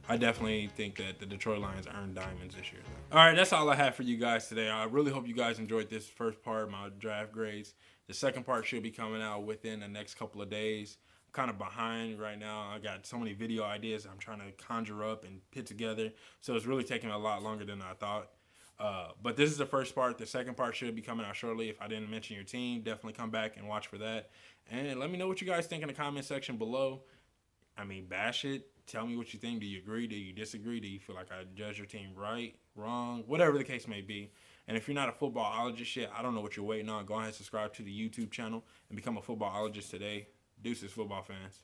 I definitely think that the Detroit Lions earned diamonds this year, though. All right, that's all I have for you guys today. I really hope you guys enjoyed this first part of my draft grades. The second part should be coming out within the next couple of days. I'm kind of behind right now. I got so many video ideas I'm trying to conjure up and put together, so it's really taking a lot longer than I thought. But this is the first part. The second part should be coming out shortly. If I didn't mention your team, definitely come back and watch for that. And let me know what you guys think in the comment section below. I mean, bash it. Tell me what you think. Do you agree? Do you disagree? Do you feel like I judge your team right, wrong, whatever the case may be? And if you're not a footballologist yet, I don't know what you're waiting on. Go ahead and subscribe to the YouTube channel and become a footballologist today. Deuces, football fans.